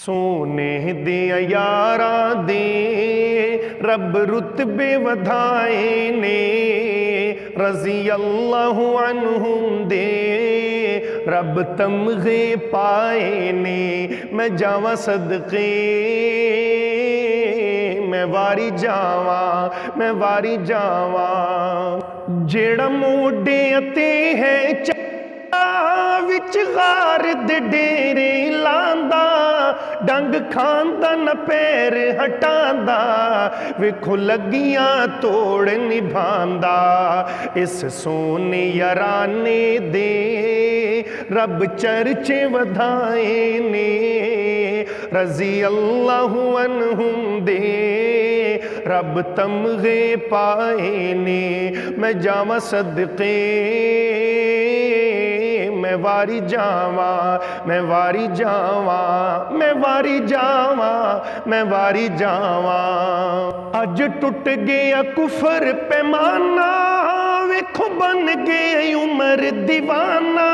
سونے دیا یاراں دے رب رتبے ودھائے نے، رضی اللہ عنہم دے رب تمغے پائے نے۔ میں جاواں صدقے میں واری جاواں، میں واری جاواں، جیڑا موڈے اتے ہے وچ غار دے ڈیرے لاندا، ڈنگ کھاندا نہ پیر ہٹاندا، ویکھو لگیاں توڑ نبھاندا۔ اس سونے یارانے دے رب چرچے ودھائے نے، رضی اللہ عنہم دے رب تمغے پائے نے۔ میں جاواں صدقے میں واری جاواں، میں واری جاواں، میں واری جاواں، میں واری جاواں۔ اج ٹوٹ گیا کفر پیمانہ، ویکھو بن گئے عمر دیوانہ،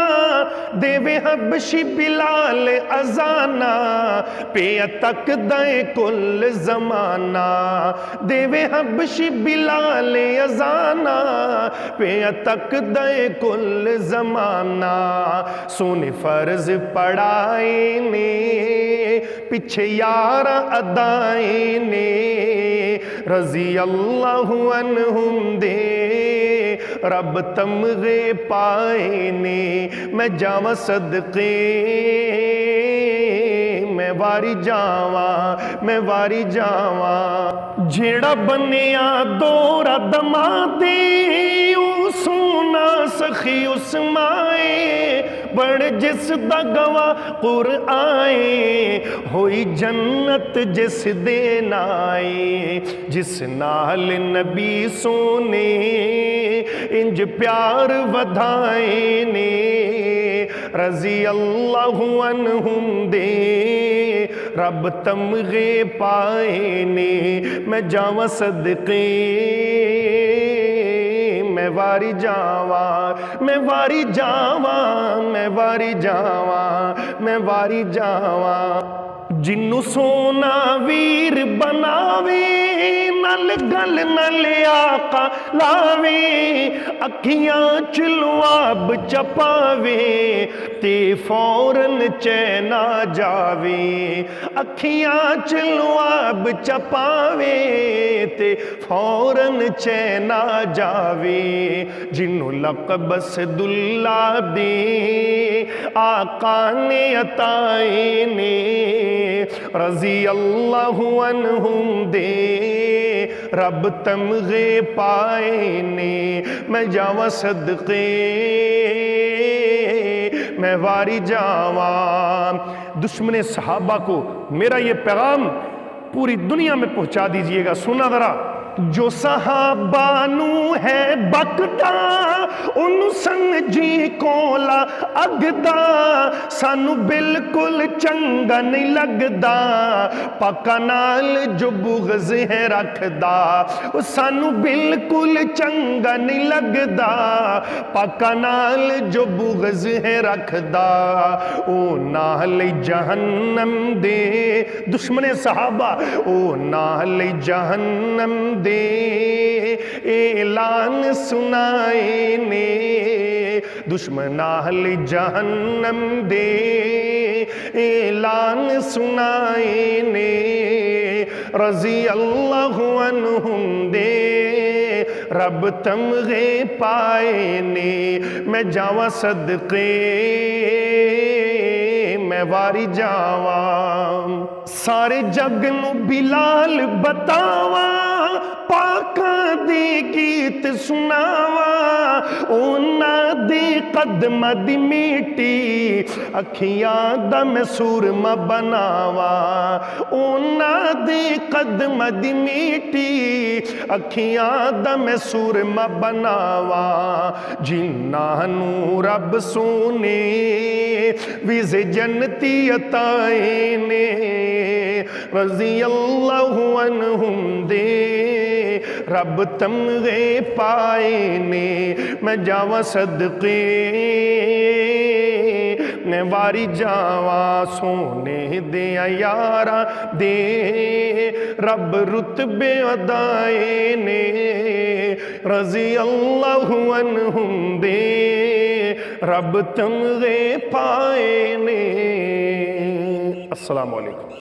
دیوے حبشی بلال اذانہ، پیا تک دائیں کل زمانہ، دیوے حبشی بلال اذانہ، پیا تک دائیں کل زمانہ۔ سونے فرض پڑھائے نے، پیچھے یاراں ادائے نے، رضی اللہ عنہم دے رب تمغے پائے نے۔ میں جاواں صدقے میں واری جاواں، میں واری جاواں، جیڑا بنیا دورا دمادے او سونا سخی اس مائے، بڑ جس دا گواہ قرآن، ہوئی جنت جس دے نائے، جس نال نبی سونے انج پیار ودھائے نے، رضی اللہ عنہم دے رب تمغے پائے نے۔ میں جاواں صدقے میں واری جاواں، میں واری جاواں، میں واری جاواں، میں واری جاواں، جنوں سونا ویر بناوے، نل گل نل آقا لاوے، اکھیاں چ لعاب چپاوے تے فوراً چین آ جاوے، اکھیاں چ لعاب چپاوے تے فوراً چین آ جاوے، جنوں لقب اسداللہ دے آقا نے عطائے نے، رضی اللہ عنہم دے رب تمغے پائے نے۔ میں جاواں صدقے میں واری جاواں۔ دشمن صحابہ کو میرا یہ پیغام پوری دنیا میں پہنچا دیجئے گا، سنا ذرا۔ جو صحابہ نو ہے بکدا، انو سمجھی کولا اگدا، سانو بالکل چنگا نہیں لگدا، پاکا نال جو بغض ہے رکھدا، سانو بالکل چنگا نہیں لگدا، پاکا نال جو بغض ہے رکھدا، او نال جہنم دے دشمن صحابہ، او نال جہنم دے اعلان سنائے نے، دشمن اہل جہنم دے اعلان سنائے نے، رضی اللہ عنہم دے رب تمغے پائے نے۔ میں جاواں صدقے میں واری جاواں، سارے جگ نو بلال بتاواں، پاکاں دے گیت سناواں، اونا دے قدم دی میٹی اکھیاں دا میں سورما بناواں، اونا دے قدم دی میٹی اکھیاں دا میں سورما بناواں، جنہاں نو رب سونے ویز جنتی عطائے نے، رضی اللہ عنہم دے رب تمغے پائے نے۔ میں جاواں صدقے ਵਾਰੀ ਜਾਵਾਂ ਸੋਨੇ ਦਿਆਂ ਯਾਰਾਂ ਦੇ ਰੱਬ ਰੁਤਬੇ ਅਦਾਏ ਨੇ ਰਜ਼ੀ ਅੱਲਾਹੁ ਅਨਹੁਮ ਦੇ ਰੱਬ ਤਮਗੇ ਪਾਏ ਨੇ। السلام علیکم۔